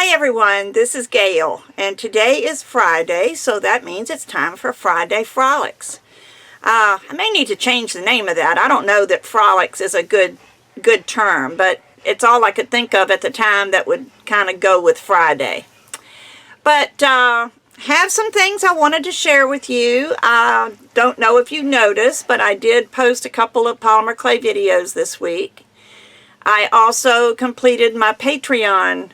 Hi everyone, this is Gayle, and today is Friday, so that means it's time for Friday Frolics. I may need to change the name of that. I don't know that Frolics is a good term, but it's all I could think of at the time that would kind of go with Friday. But have some things I wanted to share with you. I don't know if you noticed, but I did post a couple of polymer clay videos this week. I also completed my Patreon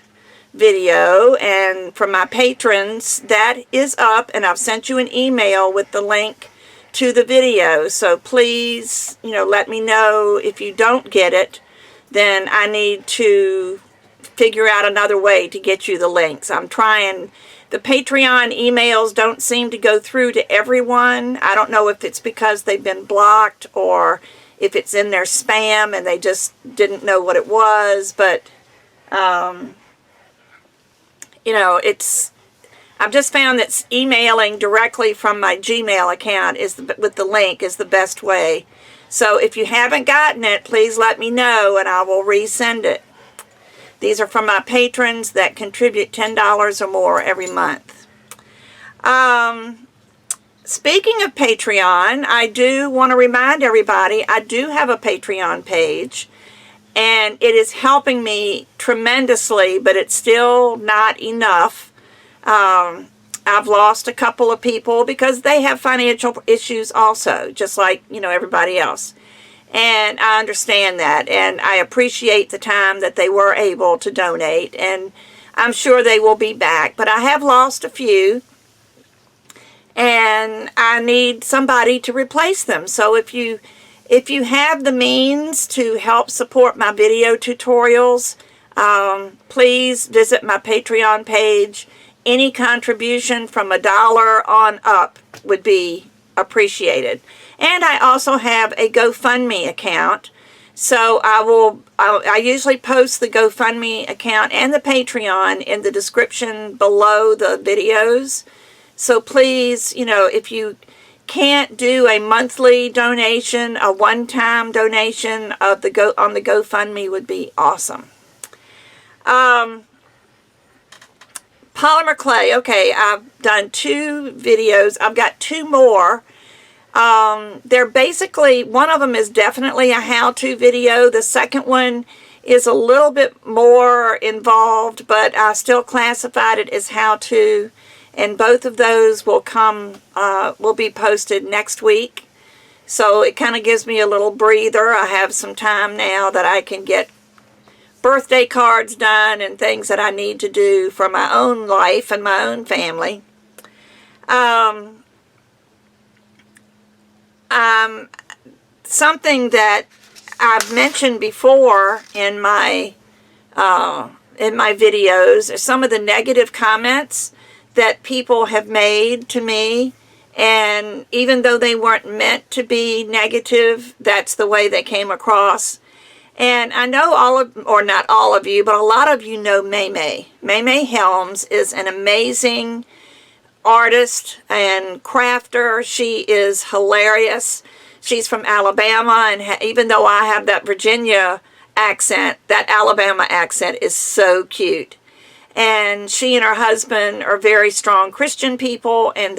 video, and for my patrons, that is up, and I've sent you an email with the link to the video. So please, let me know if you don't get it. Then I need to figure out another way to get you the links. I'm trying. The Patreon emails don't seem to go through to everyone. I don't know if it's because they've been blocked or if it's in their spam and they just didn't know what it was, but I've just found that emailing directly from my Gmail account with the link is the best way. So if you haven't gotten it, please let me know and I will resend it. These are from my patrons that contribute $10 or more every month. Speaking of Patreon, I do want to remind everybody I do have a Patreon page. And it is helping me tremendously, but it's still not enough. I've lost a couple of people because they have financial issues also, just like, everybody else. And I understand that, and I appreciate the time that they were able to donate, and I'm sure they will be back. But I have lost a few, and I need somebody to replace them. So if you have the means to help support my video tutorials, please visit my Patreon page. Any contribution from $1 on up would be appreciated. And I also have a GoFundMe account. So I usually post the GoFundMe account and the Patreon in the description below the videos. So please, if you can't do a monthly donation, a one-time donation on the GoFundMe would be awesome. Polymer clay. Okay, I've done 2 videos. I've got 2 more. They're basically, one of them is definitely a how-to video. The second one is a little bit more involved, but I still classified it as how-to. And both of those will be posted next week. So it kind of gives me a little breather. I have some time now that I can get birthday cards done and things that I need to do for my own life and my own family. Something that I've mentioned before in my videos are some of the negative comments that people have made to me, and even though they weren't meant to be negative, that's the way they came across. And I know not all of you, but a lot of you know May. May Helms is an amazing artist and crafter. She is hilarious. She's from Alabama, and even though I have that Virginia accent, that Alabama accent is so cute. And she and her husband are very strong Christian people, and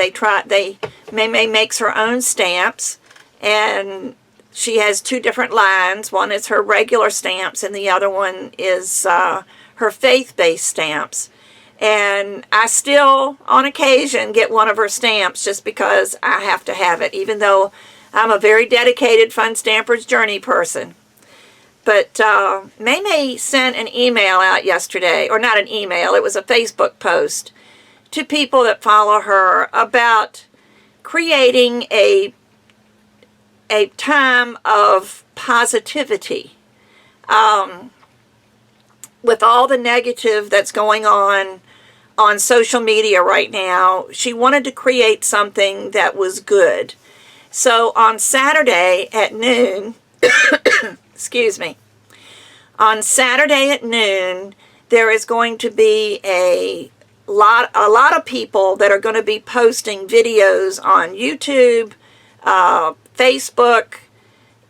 May makes her own stamps, and she has 2 different lines. One is her regular stamps, and the other one is her faith-based stamps. And I still, on occasion, get one of her stamps just because I have to have it, even though I'm a very dedicated Fun Stamper's Journey person. But May sent an email out yesterday, or not an email, it was a Facebook post, to people that follow her about creating a time of positivity. With all the negative that's going on social media right now, she wanted to create something that was good. So on Saturday at noon, excuse me, on Saturday at noon, there is going to be a lot of people that are going to be posting videos on YouTube, Facebook,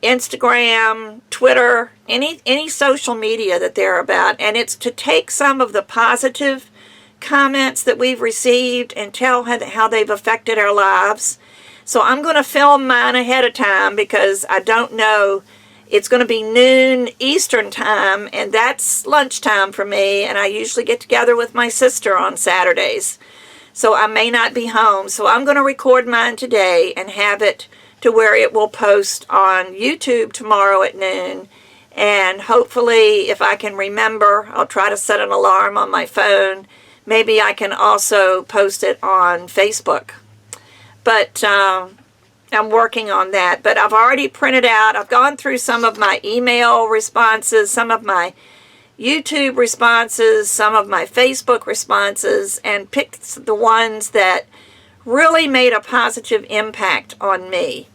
Instagram, Twitter, any social media that they're about. And it's to take some of the positive comments that we've received and tell how they've affected our lives. So I'm going to film mine ahead of time because I don't know. It's going to be noon Eastern time, and that's lunchtime for me, and I usually get together with my sister on Saturdays. So I may not be home. So I'm going to record mine today and have it to where it will post on YouTube tomorrow at noon. And hopefully, if I can remember, I'll try to set an alarm on my phone. Maybe I can also post it on Facebook. But I'm working on that. But I've already printed out, I've gone through some of my email responses, some of my YouTube responses, some of my Facebook responses, and picked the ones that really made a positive impact on me.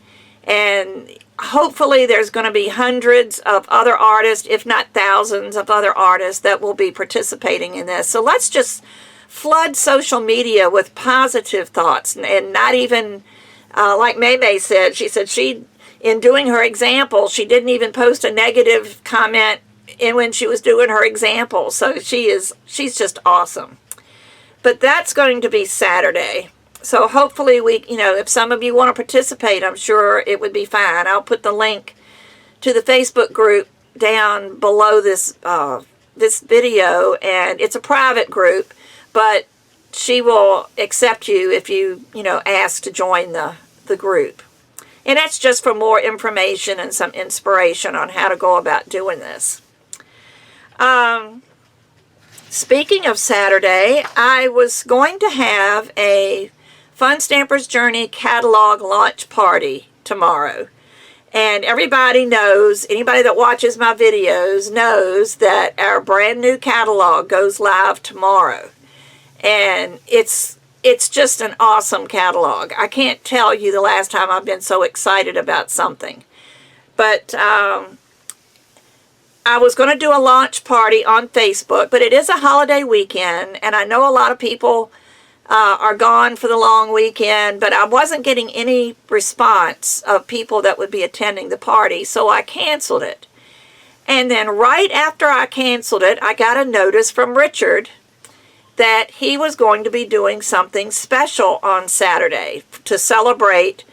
And hopefully there's going to be hundreds of other artists, if not thousands of other artists that will be participating in this. So let's just flood social media with positive thoughts, and not even, like May said, she said in doing her example, she didn't even post a negative comment when she was doing her example. So she's just awesome. But that's going to be Saturday. So hopefully if some of you want to participate, I'm sure it would be fine. I'll put the link to the Facebook group down below this video, and it's a private group, but she will accept you if you ask to join the group. And that's just for more information and some inspiration on how to go about doing this. Speaking of Saturday, I was going to have a Fun Stampers Journey catalog launch party tomorrow. And everybody knows, anybody that watches my videos knows that our brand new catalog goes live tomorrow. And it's just an awesome catalog. I can't tell you the last time I've been so excited about something. But I was going to do a launch party on Facebook, but it is a holiday weekend, and I know a lot of people are gone for the long weekend, but I wasn't getting any response of people that would be attending the party, so I canceled it. And then right after I canceled it, I got a notice from Richard that he was going to be doing something special on Saturday to celebrate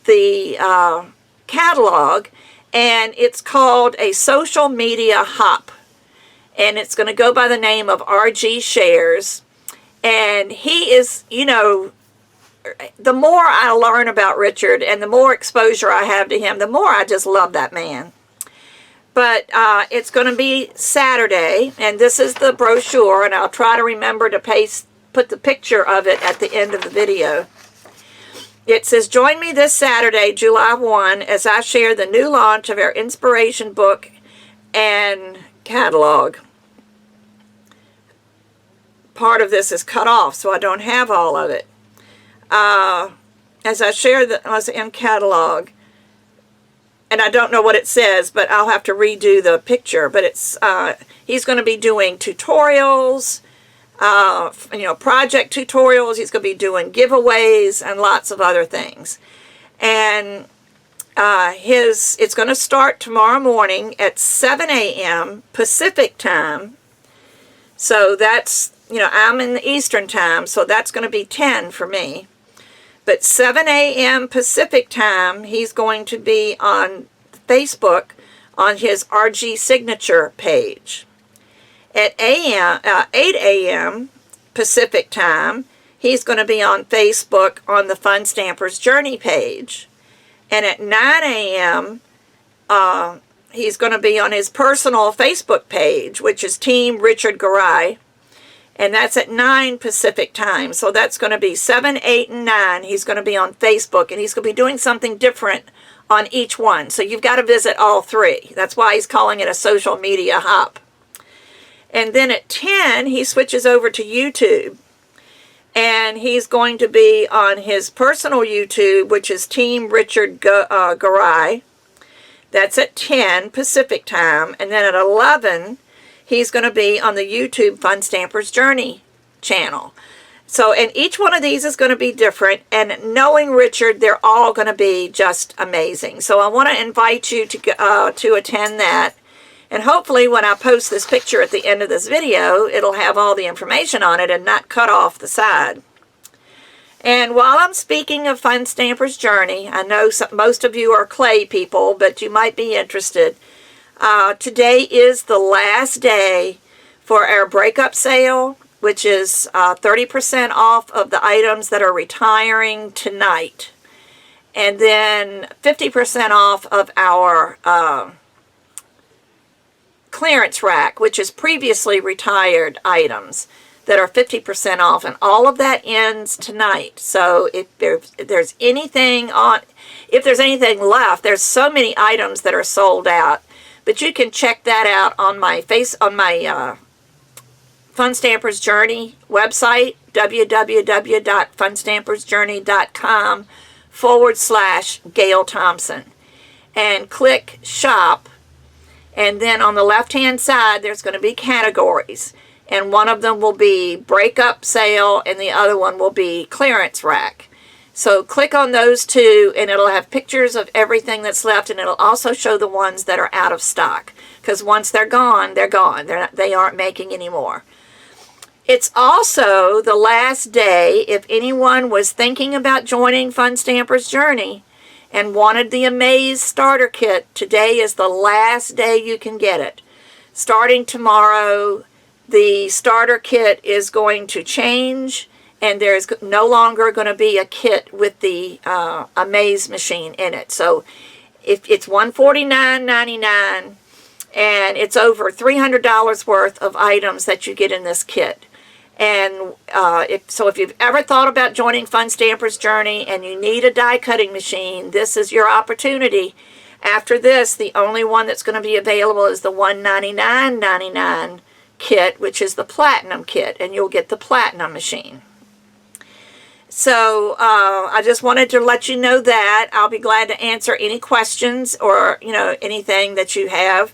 the catalog. And it's called a social media hop. And it's going to go by the name of RG Shares. And he is, the more I learn about Richard and the more exposure I have to him, the more I just love that man. But it's going to be Saturday, and this is the brochure, and I'll try to remember to put the picture of it at the end of the video. It says, join me this Saturday, July 1, as I share the new launch of our inspiration book and catalog. Part of this is cut off, so I don't have all of it. As I share in catalog, and I don't know what it says, but I'll have to redo the picture. But it's he's going to be doing tutorials, project tutorials. He's going to be doing giveaways and lots of other things. And it's going to start tomorrow morning at 7 a.m. Pacific time. So that's, I'm in the Eastern time, so that's going to be 10 for me. But 7 a.m. Pacific time, he's going to be on Facebook on his RG signature page. At 8 a.m. Pacific time, he's going to be on Facebook on the Fun Stampers Journey page. And at 9 a.m., he's going to be on his personal Facebook page, which is Team Richard Garay. And that's at 9 Pacific time. So that's going to be 7, 8, and 9. He's going to be on Facebook, and he's going to be doing something different on each one. So you've got to visit all three. That's why he's calling it a social media hop. And then at 10, he switches over to YouTube. And he's going to be on his personal YouTube, which is Team Richard Garay. That's at 10 Pacific time. And then at 11, he's going to be on the YouTube Fun Stampers Journey channel. So, and each one of these is going to be different, and knowing Richard, they're all going to be just amazing. So I want to invite you to attend that. And hopefully when I post this picture at the end of this video, it'll have all the information on it and not cut off the side. And while I'm speaking of Fun Stamper's Journey, I know most of you are clay people, but you might be interested. Today is the last day for our breakup sale, which is 30% off of the items that are retiring tonight. And then 50% off of our clearance rack, which is previously retired items that are 50% off. And all of that ends tonight. So if there's anything left, there's so many items that are sold out. But you can check that out on my Fun Stamper's Journey website, www.funstampersjourney.com/Gayle Thompson, and click shop. And then on the left hand side there's going to be categories, and one of them will be breakup sale and the other one will be clearance rack. So click on those two and it'll have pictures of everything that's left, and it'll also show the ones that are out of stock, because once they're gone, they're gone. They aren't making any more. It's also the last day, if anyone was thinking about joining Fun Stamper's Journey and wanted the Amaze Starter Kit, today is the last day you can get it. Starting tomorrow, the starter kit is going to change, and there's no longer going to be a kit with the Amaze machine in it. So if it's $149.99, and it's over $300 worth of items that you get in this kit. And if you've ever thought about joining Fun Stamper's Journey and you need a die cutting machine, this is your opportunity. After this, the only one that's going to be available is the $199.99 kit, which is the Platinum kit, and you'll get the Platinum machine. So I just wanted to let you know that. I'll be glad to answer any questions or anything that you have.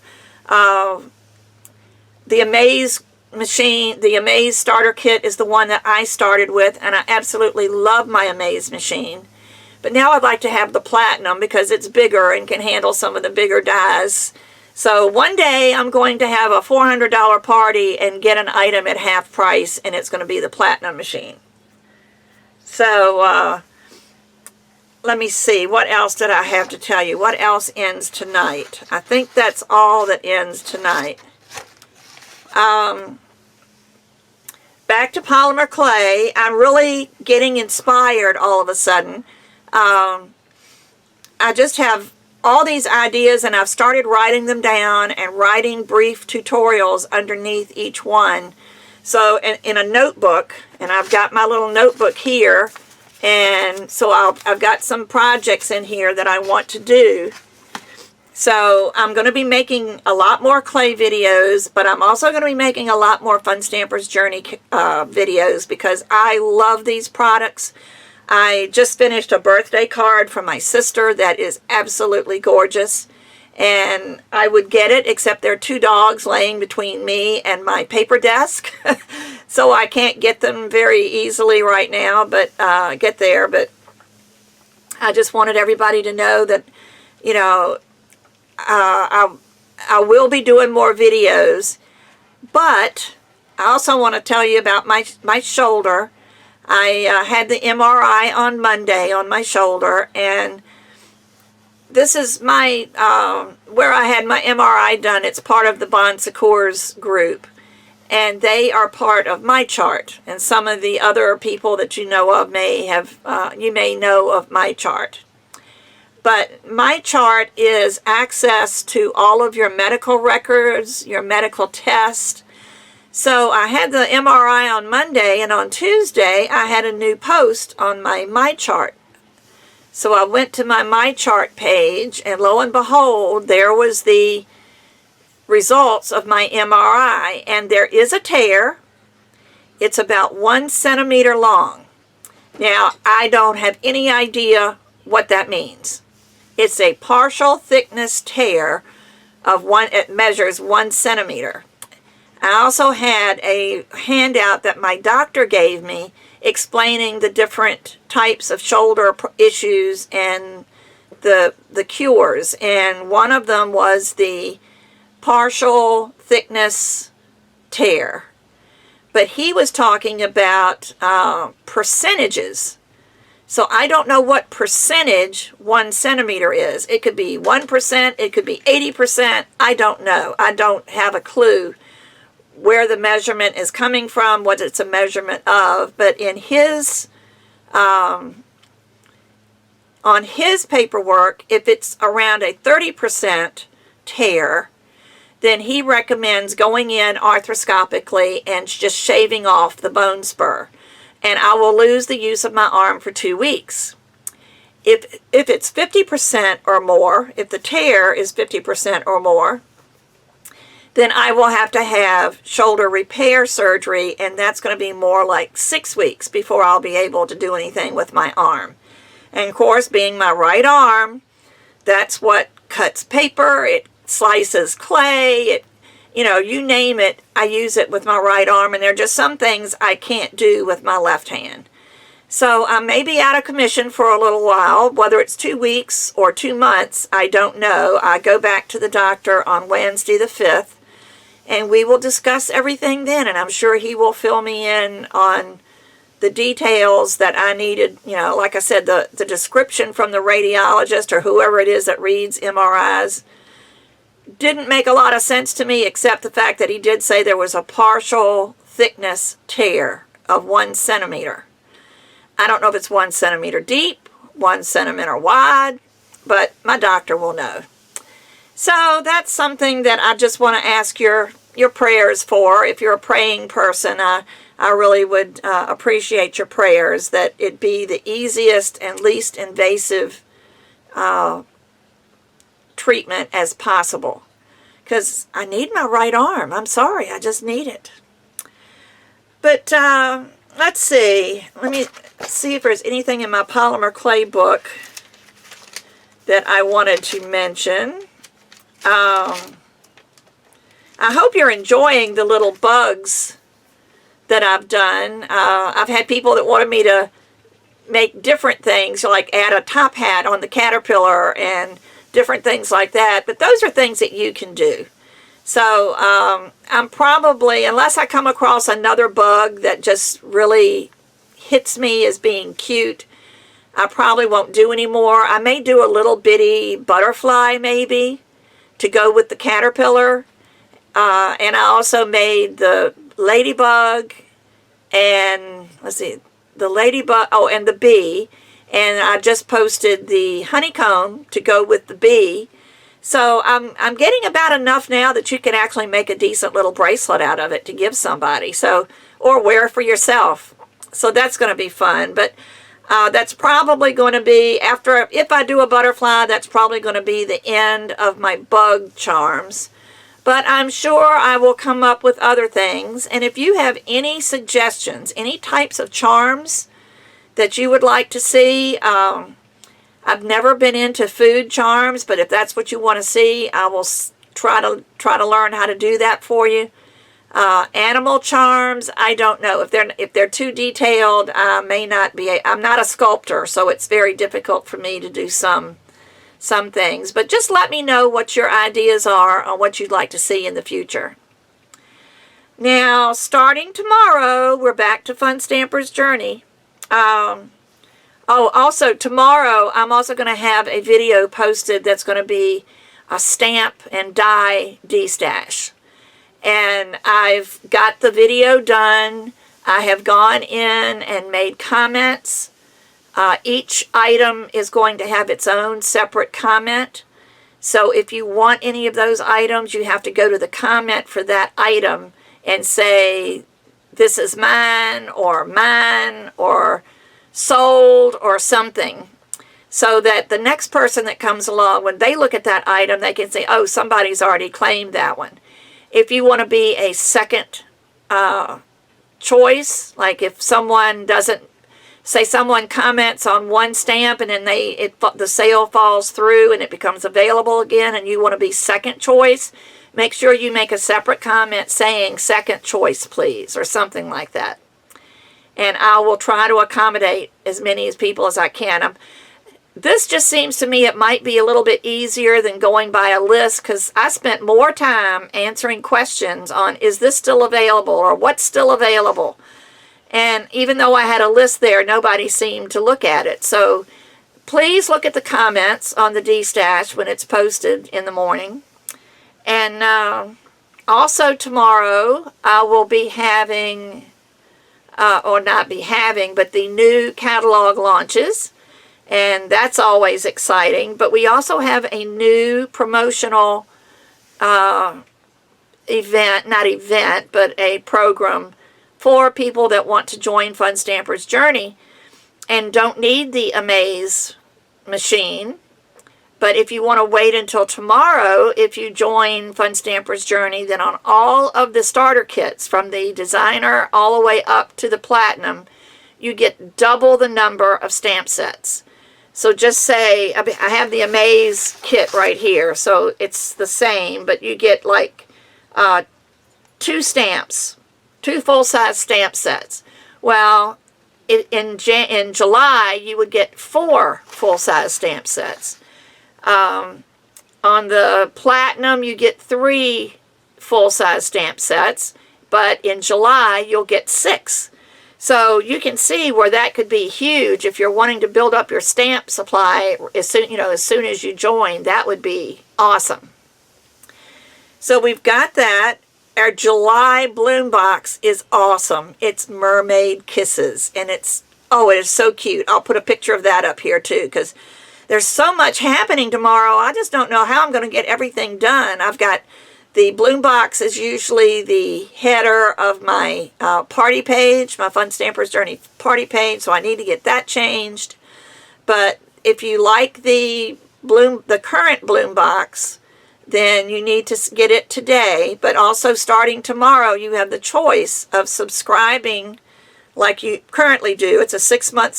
The Amaze machine, the Amaze starter kit is the one that I started with, and I absolutely love my Amaze machine. But now I'd like to have the Platinum because it's bigger and can handle some of the bigger dies. So one day I'm going to have a $400 party and get an item at half price, and it's going to be the Platinum machine. So let me see, what else did I have to tell you? What else ends tonight? I think that's all that ends tonight. Back to polymer clay. I'm really getting inspired all of a sudden. I just have all these ideas, and I've started writing them down and writing brief tutorials underneath each one. So in a notebook, and I've got my little notebook here, and so I've got some projects in here that I want to do. So I'm going to be making a lot more clay videos, but I'm also going to be making a lot more Fun Stamper's Journey videos because I love these products. I just finished a birthday card from my sister that is absolutely gorgeous, and I would get it, except there are two dogs laying between me and my paper desk, so I can't get them very easily right now, but get there. But I just wanted everybody to know that, I will be doing more videos, but I also want to tell you about my shoulder. I had the MRI on Monday on my shoulder, and this is my where I had my MRI done. It's part of the Bon Secours group, and they are part of my chart. And some of the other people that you know of you may know of my chart. But my chart is access to all of your medical records, your medical tests. So I had the MRI on Monday, and on Tuesday I had a new post on my chart. So I went to my chart page, and lo and behold, there was the results of my MRI, and there is a tear. It's about 1 centimeter long. Now, I don't have any idea what that means. It's a partial thickness tear of it measures 1 centimeter. I also had a handout that my doctor gave me explaining the different types of shoulder issues and the cures. And one of them was the partial thickness tear. But he was talking about percentages. So I don't know what percentage 1 centimeter is. It could be 1%, it could be 80%. I don't know. I don't have a clue where the measurement is coming from, what it's a measurement of. But in his, on his paperwork, if it's around a 30% tear, then he recommends going in arthroscopically and just shaving off the bone spur. And I will lose the use of my arm for 2 weeks. If it's 50% or more, if the tear is 50% or more, then I will have to have shoulder repair surgery, and that's going to be more like 6 weeks before I'll be able to do anything with my arm. And of course, being my right arm, that's what cuts paper, it slices clay, it, you know, you name it, I use it with my right arm, and there are just some things I can't do with my left hand. So I may be out of commission for a little while, whether it's 2 weeks or 2 months, I don't know. I go back to the doctor on Wednesday the 5th, and we will discuss everything then, and I'm sure he will fill me in on the details that I needed. You know, like I said, the description from the radiologist or whoever it is that reads MRIs didn't make a lot of sense to me, except the fact that he did say there was a partial thickness tear of 1 centimeter. I don't know if it's 1 centimeter deep, 1 centimeter wide, but my doctor will know. So that's something that I just want to ask your prayers for. If you're a praying person, I really would appreciate your prayers that it be the easiest and least invasive treatment as possible, because I need my right arm. I'm sorry, I just need it. But let's see. Let me see if there's anything in my polymer clay book that I wanted to mention. I hope you're enjoying the little bugs that I've done. I've had people that wanted me to make different things, like add a top hat on the caterpillar and different things like that. But those are things that you can do. So I'm probably, unless I come across another bug that just really hits me as being cute, I probably won't do any more. I may do a little bitty butterfly maybe to go with the caterpillar. And I also made the ladybug and, let's see, the ladybug, oh, and the bee. And I just posted the honeycomb to go with the bee. So I'm getting about enough now that you can actually make a decent little bracelet out of it to give somebody. So, or wear for yourself. So that's going to be fun. But that's probably going to be, after, if I do a butterfly, that's probably going to be the end of my bug charms. But I'm sure I will come up with other things. And if you have any suggestions, any types of charms that you would like to see, I've never been into food charms, but if that's what you want to see, I will try to learn how to do that for you. Animal charms, I don't know. If they're too detailed, I may not be. I'm not a sculptor, so it's very difficult for me to do some things. But just let me know what your ideas are on what you'd like to see in the future. Now, starting tomorrow, we're back to Fun Stamper's Journey. Also tomorrow, I'm also going to have a video posted that's going to be a stamp and die de-stash. And I've got the video done. I have gone in and made comments. Each item is going to have its own separate comment. So if you want any of those items, you have to go to the comment for that item and say, this is mine, or sold, or something. So that the next person that comes along, when they look at that item, they can say, oh, somebody's already claimed that one. If you want to be a second choice, like if someone doesn't, say someone comments on one stamp and then the sale falls through and it becomes available again and you want to be second choice, make sure you make a separate comment saying second choice, please, or something like that. And I will try to accommodate as many people as I can. This just seems to me it might be a little bit easier than going by a list, because I spent more time answering questions on, is this still available, or what's still available? And even though I had a list there, nobody seemed to look at it. So please look at the comments on the D-Stash when it's posted in the morning. And also tomorrow I will be having, or not be having, but the new catalog launches. And that's always exciting. But we also have a new promotional event, but a program for people that want to join Fun Stamper's Journey and don't need the Amaze machine. But if you want to wait until tomorrow, if you join Fun Stamper's Journey, then on all of the starter kits, from the designer all the way up to the platinum, you get double the number of stamp sets. So just say, I have the Amaze kit right here, so it's the same, but you get like 2 stamps, 2 full-size stamp sets. Well, in July, you would get 4 full-size stamp sets. On the platinum, you get 3 full-size stamp sets, but in July, you'll get 6. So you can see where that could be huge if you're wanting to build up your stamp supply as soon as you join. That would be awesome. So we've got that. Our July bloom box is awesome. It's Mermaid Kisses, and it is so cute. I'll put a picture of that up here too, because there's so much happening tomorrow. I just don't know how I'm going to get everything done. I've got the bloom box is usually the header of my party page, my Fun Stamper's Journey party page, so I need to get that changed. But if you like the current bloom box, then you need to get it today. But also starting tomorrow, you have the choice of subscribing like you currently do. It's a 6-month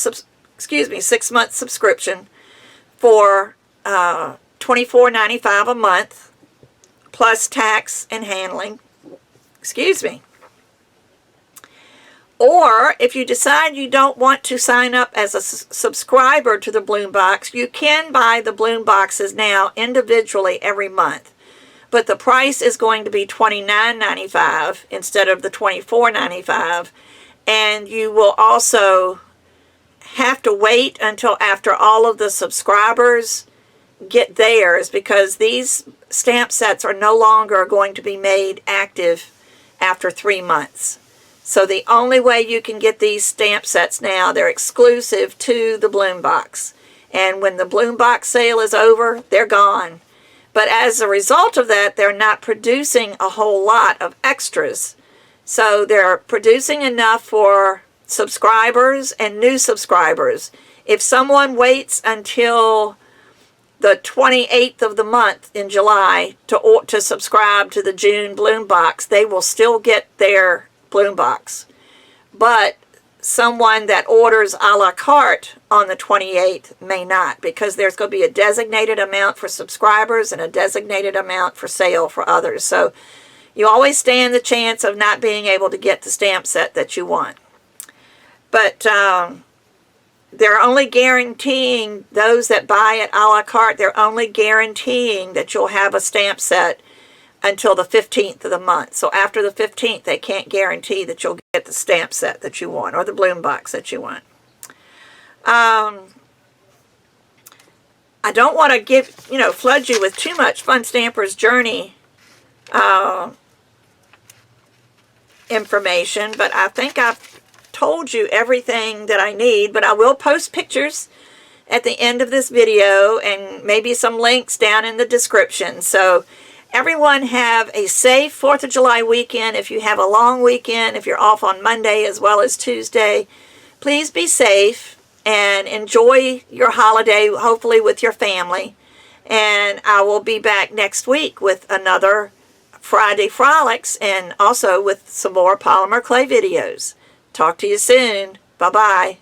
subscription for $24.95 a month. Plus tax and handling, Or if you decide you don't want to sign up as a subscriber to the bloom box, you can buy the bloom boxes now individually every month. But the price is going to be $29.95 instead of the $24.95. And you will also have to wait until after all of the subscribers get theirs, because these stamp sets are no longer going to be made active after 3 months. So the only way you can get these stamp sets now, they're exclusive to the bloom box. And when the bloom box sale is over, they're gone. But as a result of that, they're not producing a whole lot of extras. So they're producing enough for subscribers and new subscribers. If someone waits until the 28th of the month in July to subscribe to the June bloom box, they will still get their bloom box. But someone that orders a la carte on the 28th may not, because there's going to be a designated amount for subscribers and a designated amount for sale for others. So you always stand the chance of not being able to get the stamp set that you want. But they're only guaranteeing, those that buy it a la carte, they're only guaranteeing that you'll have a stamp set until the 15th of the month. So after the 15th, they can't guarantee that you'll get the stamp set that you want or the bloom box that you want. I don't want to flood you with too much Fun Stamper's Journey information, but I think I've told you everything that I need. But I will post pictures at the end of this video and maybe some links down in the description. So everyone have a safe 4th of July weekend. If you have a long weekend, if you're off on Monday as well as Tuesday, please be safe and enjoy your holiday, hopefully with your family. And I will be back next week with another Friday Frolics and also with some more polymer clay videos. Talk to you soon. Bye-bye.